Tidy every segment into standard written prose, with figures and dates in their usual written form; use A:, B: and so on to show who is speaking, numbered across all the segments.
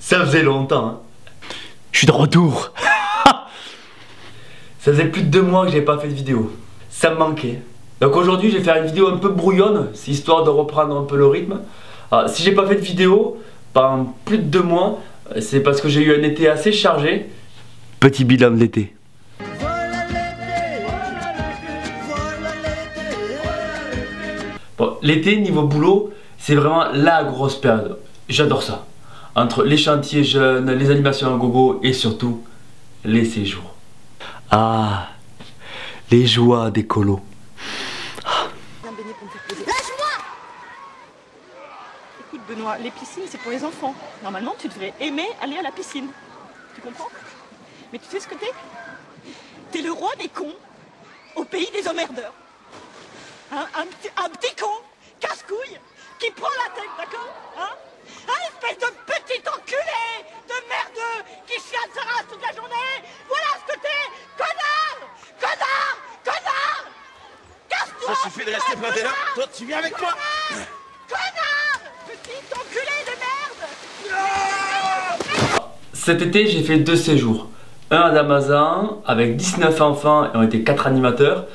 A: Ça faisait longtemps, hein.
B: Je suis de retour.
A: Ça faisait plus de 2 mois que j'avais pas fait de vidéo. Ça me manquait. Donc aujourd'hui, je vais faire une vidéo un peu brouillonne, c'est histoire de reprendre un peu le rythme. Alors, si j'ai pas fait de vidéo pendant plus de 2 mois, c'est parce que j'ai eu un été assez chargé.
B: Petit bilan de l'été.
A: Bon, l'été, niveau boulot, c'est vraiment la grosse période. J'adore ça. Entre les chantiers jeunes, les animations à gogo et surtout les séjours.
B: Ah, les joies des colos.
C: Lâche-moi! Écoute Benoît, les piscines c'est pour les enfants. Normalement tu devrais aimer aller à la piscine. Tu comprends? Mais tu sais ce que t'es? T'es le roi des cons au pays des emmerdeurs. Un petit con, casse-couille, qui prend la tête, d'accord? Hein? Un espèce de petit enculé de merdeux qui chiale sa race toute la journée. Voilà ce que t'es, connard! Connard! Connard! Casse-toi!
D: Ça suffit de rester planté là. Toi, tu viens avec moi.
C: Connard! Petit enculé de merde!
A: Cet été, j'ai fait 2 séjours. Un à Damazan avec 19 enfants et on était 4 animateurs.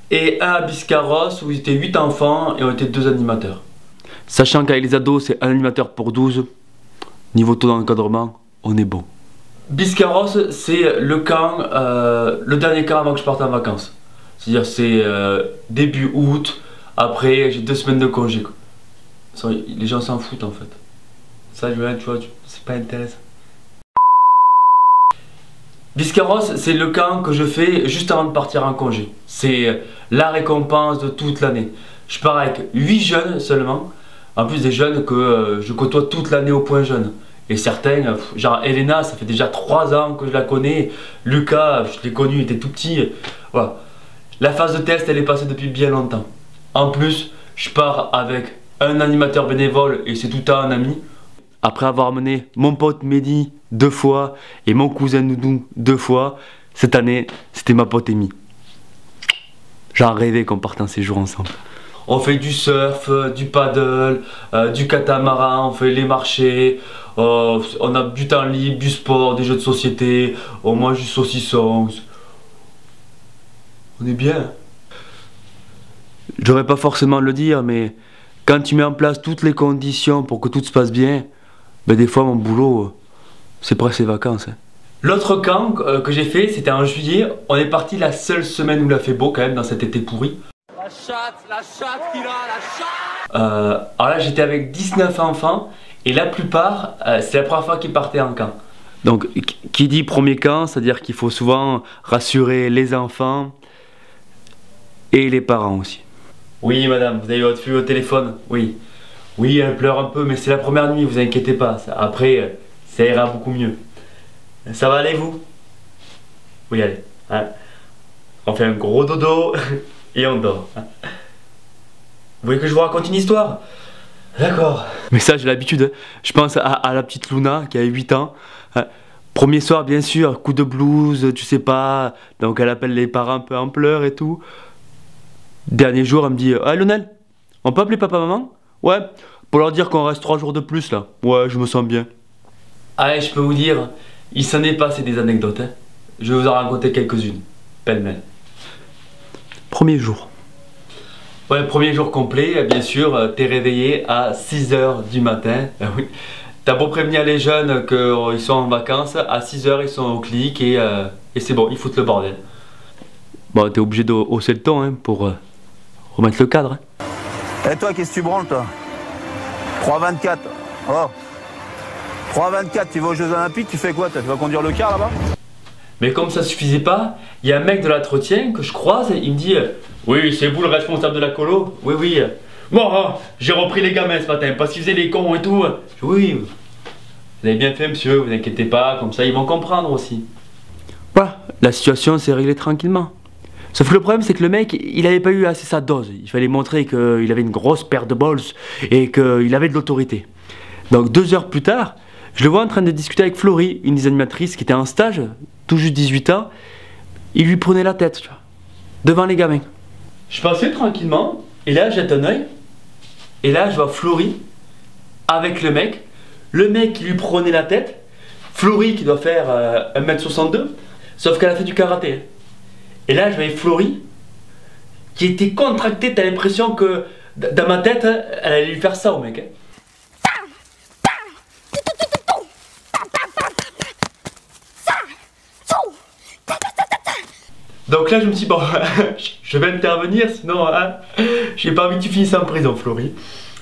A: Et un à Biscarrosse où ils étaient 8 enfants et on était 2 animateurs.
B: Sachant qu'avec les ados, c'est un animateur pour 12. Niveau taux d'encadrement, on est bon.
A: Biscarrosse, c'est le camp, le dernier camp avant que je parte en vacances. C'est-à-dire c'est début août, après j'ai 2 semaines de congé. Les gens s'en foutent en fait. Ça, tu vois, c'est pas intéressant. Biscarrosse, c'est le camp que je fais juste avant de partir en congé. C'est la récompense de toute l'année. Je pars avec 8 jeunes seulement. En plus des jeunes que je côtoie toute l'année au point jeune. Et certains, genre Elena, ça fait déjà 3 ans que je la connais. Lucas, je l'ai connu, il était tout petit. Voilà. La phase de test, elle est passée depuis bien longtemps. En plus, je pars avec un animateur bénévole et c'est tout le temps un ami.
B: Après avoir amené mon pote Mehdi 2 fois et mon cousin Doudou 2 fois, cette année, c'était ma pote Amy. J'en rêvais qu'on parte en séjour ensemble.
A: On fait du surf, du paddle, du catamaran, on fait les marchés, on a du temps libre, du sport, des jeux de société, on mange du saucisson. On est bien.
B: Je devrais pas forcément le dire, mais quand tu mets en place toutes les conditions pour que tout se passe bien, ben des fois mon boulot, c'est presque les vacances. Hein.
A: L'autre camp que j'ai fait, c'était en juillet. On est parti la seule semaine où il a fait beau quand même dans cet été pourri.
D: La chatte qu'il a, la chatte.
A: Alors là, j'étais avec 19 enfants et la plupart, c'est la première fois qu'ils partaient en camp.
B: Donc, qui dit premier camp, c'est-à-dire qu'il faut souvent rassurer les enfants et les parents aussi.
A: Oui, madame, vous avez votre fille au téléphone. Oui. Oui, elle pleure un peu, mais c'est la première nuit, vous inquiétez pas. Après, ça ira beaucoup mieux. Ça va aller, vous? Oui, allez. Hein? On fait un gros dodo et on dort. Hein? Vous voulez que je vous raconte une histoire? D'accord.
B: Mais ça, j'ai l'habitude. Je pense à la petite Luna qui a 8 ans. Premier soir, bien sûr, coup de blues, tu sais pas. Donc, elle appelle les parents un peu en pleurs et tout. Dernier jour, elle me dit ah, Lionel, on peut appeler papa-maman? Ouais, pour leur dire qu'on reste 3 jours de plus là. Ouais, je me sens bien.
A: Allez, je peux vous dire, il s'en est passé des anecdotes. Hein. Je vais vous en raconter quelques-unes. Pêle-mêle.
B: Premier jour.
A: Ouais, premier jour complet, bien sûr, t'es réveillé à 6 h du matin. Oui. T'as beau prévenir les jeunes qu'ils sont en vacances, à 6 h ils sont au clic et c'est bon, ils foutent le bordel.
B: Bon, t'es obligé de hausser le ton hein, pour remettre le cadre. Hein.
E: Et toi, qu'est-ce que tu branles, toi? 3,24. Oh. 3,24, tu vas aux Jeux Olympiques, tu fais quoi? Tu vas conduire le car là-bas?
A: Mais comme ça suffisait pas, il y a un mec de l'entretien que je croise et il me dit oui, c'est vous le responsable de la colo? Oui, oui. Bon, j'ai repris les gamins ce matin parce qu'ils faisaient les cons et tout. Oui, vous avez bien fait, monsieur, vous inquiétez pas, comme ça ils vont comprendre aussi.
B: Voilà, la situation s'est réglée tranquillement. Sauf que le problème, c'est que le mec, il avait pas eu assez sa dose. Il fallait montrer qu'il avait une grosse paire de balls et qu'il avait de l'autorité. Donc 2 heures plus tard, je le vois en train de discuter avec Florie, une des animatrices qui était en stage, tout juste 18 ans. Il lui prenait la tête, tu vois, devant les gamins.
A: Je passais tranquillement, et là, jette un œil, et là, je vois Florie avec le mec
B: le mec qui lui prenait la tête, Florie qui doit faire 1m62, sauf qu'elle a fait du karaté. Et là, je voyais Florie qui était contractée, t'as l'impression que dans ma tête, elle allait lui faire ça au mec. Donc là, je me suis dit, bon, je vais intervenir, sinon, hein, j'ai pas envie que tu finisses en prison, Florie.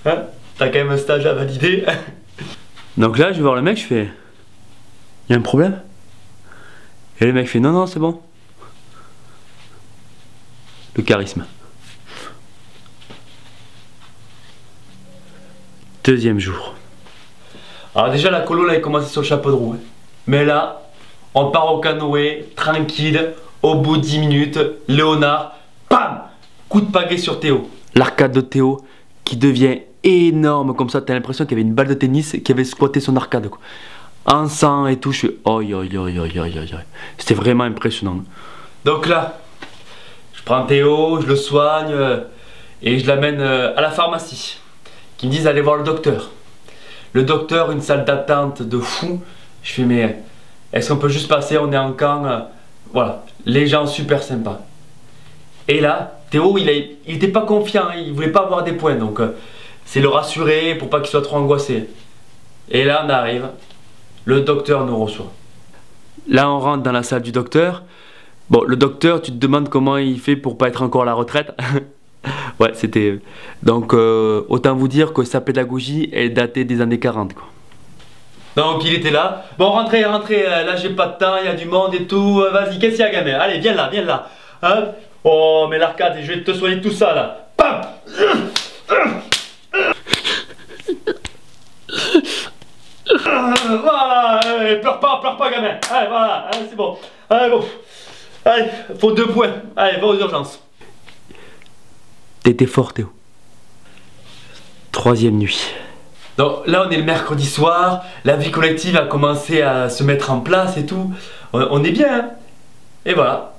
B: Hein, t'as quand même un stage à valider. Donc là, je vais voir le mec, je fais, y a un problème? Et le mec fait, non, non, c'est bon. Le charisme. Deuxième jour. Alors déjà, la colo, là, elle commençait sur le chapeau de roue. Hein. Mais là, on part au canoë, tranquille. Au bout de 10 minutes, Léonard, bam, coup de pagaie sur Théo. L'arcade de Théo qui devient énorme comme ça. T'as l'impression qu'il y avait une balle de tennis qui avait squatté son arcade. Quoi. En sang et tout, je suis... C'était vraiment impressionnant. Donc là, je prends Théo, je le soigne et je l'amène à la pharmacie. Qui me disent d'aller voir le docteur. Le docteur, une salle d'attente de fou. Je fais mais est-ce qu'on peut juste passer, on est en camp voilà, les gens super sympas. Et là, Théo, il était pas confiant, hein, il voulait pas avoir des points, donc c'est le rassurer pour pas qu'il soit trop angoissé. Et là, on arrive, le docteur nous reçoit. Là, on rentre dans la salle du docteur. Bon, le docteur, tu te demandes comment il fait pour pas être encore à la retraite. Ouais, c'était... Donc, autant vous dire que sa pédagogie, elle datait des années 40, quoi. Donc il était là, bon rentrez, là j'ai pas de temps, il y a du monde et tout, vas-y, qu'est-ce qu'il y a gamin, allez viens là, hein. Oh mais l'arcade, je vais te soigner tout ça là, pam. Voilà, allez, pleure pas gamin, allez voilà, c'est bon, allez bon, allez, faut 2 points, allez va aux urgences. T'étais fort Théo. 3e nuit. Donc là on est le mercredi soir, la vie collective a commencé à se mettre en place et tout, on est bien hein. Et voilà,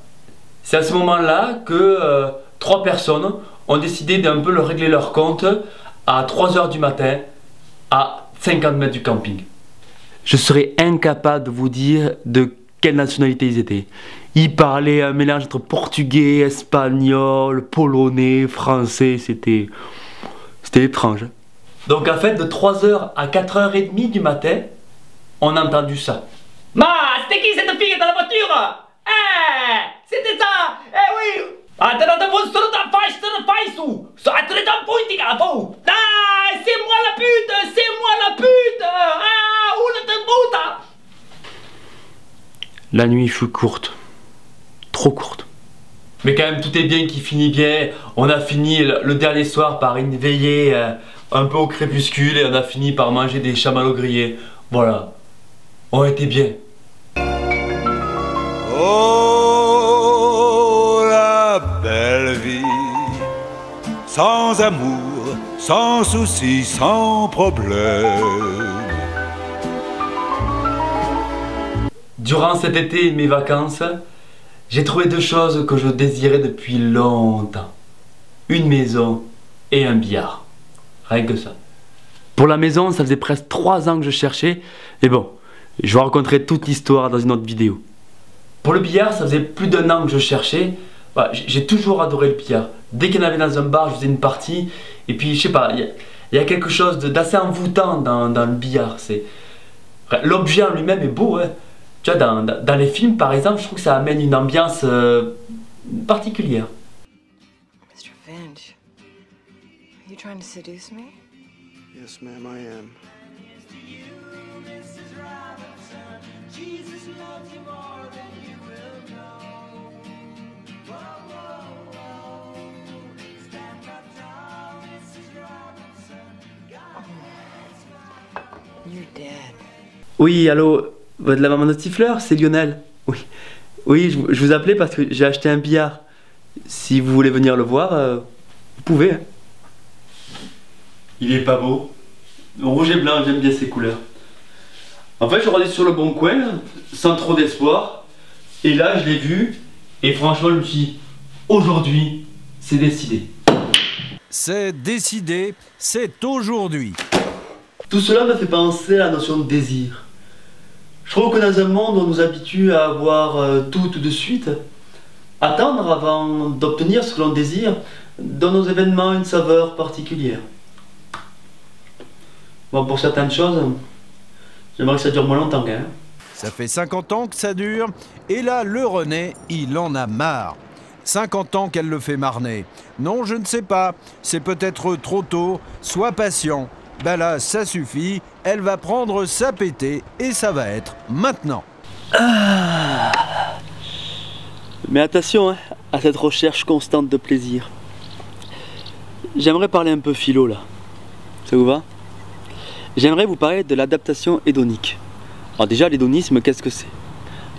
B: c'est à ce moment là que 3 personnes ont décidé d'un peu leur régler leur compte à 3 h du matin à 50 mètres du camping. Je serais incapable de vous dire de quelle nationalité ils étaient. Ils parlaient un mélange entre portugais, espagnol, polonais, français, c'était étrange. Donc en fait, de 3 h à 4 h 30 du matin, on a entendu ça. Ma, c'était qui cette fille dans la voiture? C'était ça. Oui. C'est moi la pute. La nuit fut courte. Trop courte. Mais quand même, tout est bien qui finit bien. On a fini le dernier soir par une veillée un peu au crépuscule et on a fini par manger des chamallows grillés. Voilà, on était bien.
F: Oh, la belle vie, sans amour, sans soucis, sans problème.
B: Durant cet été et mes vacances, j'ai trouvé 2 choses que je désirais depuis longtemps. Une maison et un billard. Rien que ça. Pour la maison, ça faisait presque 3 ans que je cherchais. Et bon, je vous raconterai toute l'histoire dans une autre vidéo. Pour le billard, ça faisait plus d'1 an que je cherchais. Bah, j'ai toujours adoré le billard. Dès qu'il y en avait dans un bar, je faisais une partie. Et puis, je sais pas, il y a quelque chose d'assez envoûtant dans le billard. L'objet en lui-même est beau. Hein. Tu vois, dans les films, par exemple, je trouve que ça amène une ambiance particulière.
G: Mr. Finch, are you trying to seduce me?
H: Yes, ma'am, I am.
G: You're dead.
B: Oui, allô, de la maman de Stifleur, c'est Lionel. Oui, oui, je vous appelais parce que j'ai acheté un billard. Si vous voulez venir le voir, vous pouvez. Hein. Il est pas beau. Rouge et blanc, j'aime bien ces couleurs. En fait, je regardais sur le bon coin, sans trop d'espoir. Et là, je l'ai vu. Et franchement, je me suis dit, aujourd'hui, c'est décidé.
F: C'est décidé, c'est aujourd'hui.
B: Tout cela me fait penser à la notion de désir. Je trouve que dans un monde où on nous habitue à avoir tout de suite, attendre avant d'obtenir ce que l'on désire donne aux événements une saveur particulière. Bon, pour certaines choses, j'aimerais que ça dure moins longtemps quand même.
I: Ça fait 50 ans que ça dure, et là, le René, il en a marre. 50 ans qu'elle le fait marner. Non, je ne sais pas, c'est peut-être trop tôt, sois patient. Ben là, ça suffit, elle va prendre sa pétée, et ça va être maintenant.
B: Ah. Mais attention hein, à cette recherche constante de plaisir. J'aimerais parler un peu philo là. Ça vous va? J'aimerais vous parler de l'adaptation hédonique. Alors déjà, l'hédonisme, qu'est-ce que c'est?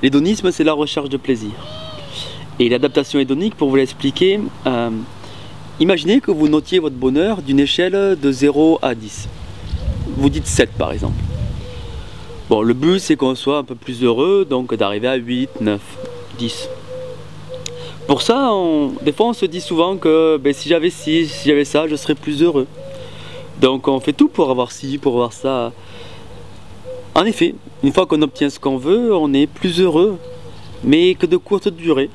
B: L'hédonisme, c'est la recherche de plaisir. Et l'adaptation hédonique, pour vous l'expliquer, imaginez que vous notiez votre bonheur d'une échelle de 0 à 10. Vous dites 7 par exemple. Bon, le but c'est qu'on soit un peu plus heureux, donc d'arriver à 8, 9, 10. Pour ça, des fois on se dit souvent que si j'avais ci, si j'avais ça, je serais plus heureux. Donc on fait tout pour avoir ci, pour avoir ça. En effet, une fois qu'on obtient ce qu'on veut, on est plus heureux, mais que de courte durée.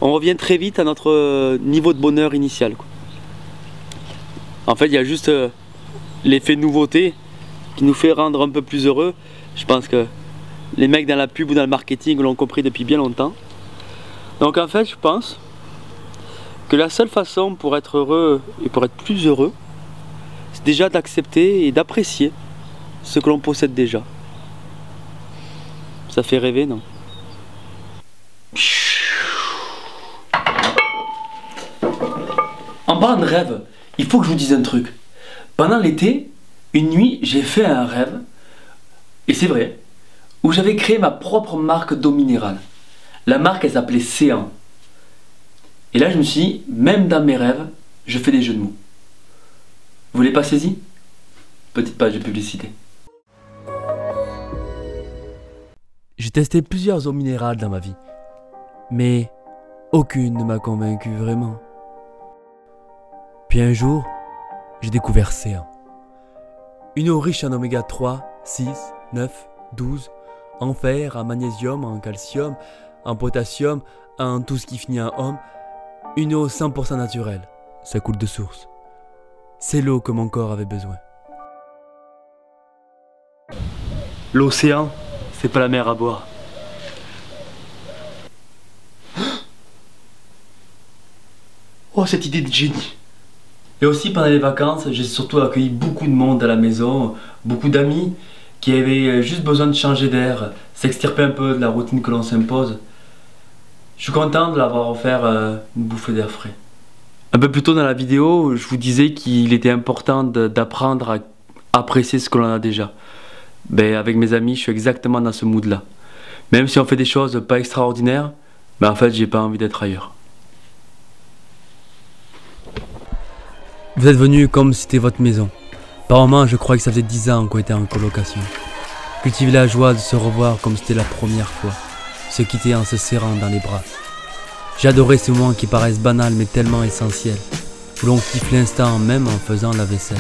B: On revient très vite à notre niveau de bonheur initial, quoi. En fait, il y a juste l'effet nouveauté qui nous fait rendre un peu plus heureux. Je pense que les mecs dans la pub ou dans le marketing l'ont compris depuis bien longtemps. Donc en fait, je pense que la seule façon pour être heureux et pour être plus heureux, c'est déjà d'accepter et d'apprécier ce que l'on possède déjà. Ça fait rêver, non? En parlant de rêve, il faut que je vous dise un truc. Pendant l'été, une nuit, j'ai fait un rêve, et c'est vrai, où j'avais créé ma propre marque d'eau minérale. La marque, elle s'appelait Céan. Et là, je me suis dit, même dans mes rêves, je fais des jeux de mots. Vous l'avez pas saisi? Petite page de publicité. J'ai testé plusieurs eaux minérales dans ma vie, mais aucune ne m'a convaincu vraiment. Puis un jour, j'ai découvert Céan. Une eau riche en oméga 3, 6, 9, 12, en fer, en magnésium, en calcium, en potassium, en tout ce qui finit en homme. Une eau 100% naturelle, ça coule de source. C'est l'eau que mon corps avait besoin. L'océan, c'est pas la mer à boire. Oh, cette idée de génie! Et aussi pendant les vacances, j'ai surtout accueilli beaucoup de monde à la maison, beaucoup d'amis qui avaient juste besoin de changer d'air, s'extirper un peu de la routine que l'on s'impose. Je suis content de l'avoir offert une bouffée d'air frais. Un peu plus tôt dans la vidéo, je vous disais qu'il était important d'apprendre à apprécier ce que l'on a déjà. Avec mes amis, je suis exactement dans ce mood-là. Même si on fait des choses pas extraordinaires, en fait, j'ai pas envie d'être ailleurs. Vous êtes venu comme si c'était votre maison. Par moments, je crois que ça faisait 10 ans qu'on était en colocation. Cultiver la joie de se revoir comme c'était la première fois. Se quitter en se serrant dans les bras. J'ai adoré ces moments qui paraissent banals mais tellement essentiels. Où l'on kiffe l'instant même en faisant la vaisselle.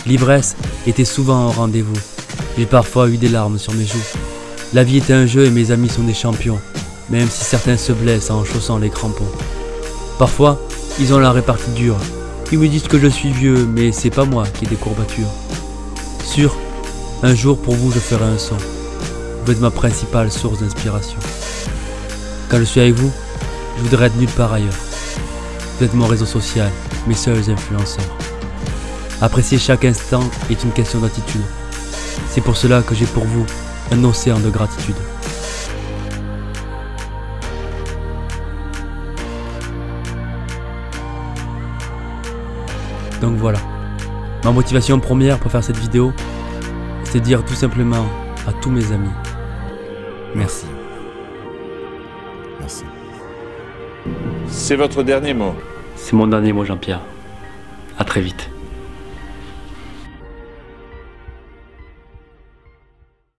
B: L'ivresse était souvent au rendez-vous. J'ai parfois eu des larmes sur mes joues. La vie est un jeu et mes amis sont des champions. Même si certains se blessent en chaussant les crampons. Parfois, ils ont la répartie dure. Ils me disent que je suis vieux, mais c'est pas moi qui ai des courbatures. Sûr, un jour pour vous je ferai un son. Vous êtes ma principale source d'inspiration. Quand je suis avec vous, je voudrais être nulle part ailleurs. Vous êtes mon réseau social, mes seuls influenceurs. Apprécier chaque instant est une question d'attitude. C'est pour cela que j'ai pour vous un océan de gratitude. Donc voilà, ma motivation première pour faire cette vidéo, c'est de dire tout simplement à tous mes amis, merci.
F: Merci. C'est votre dernier mot?
B: C'est mon dernier mot, Jean-Pierre. À très vite.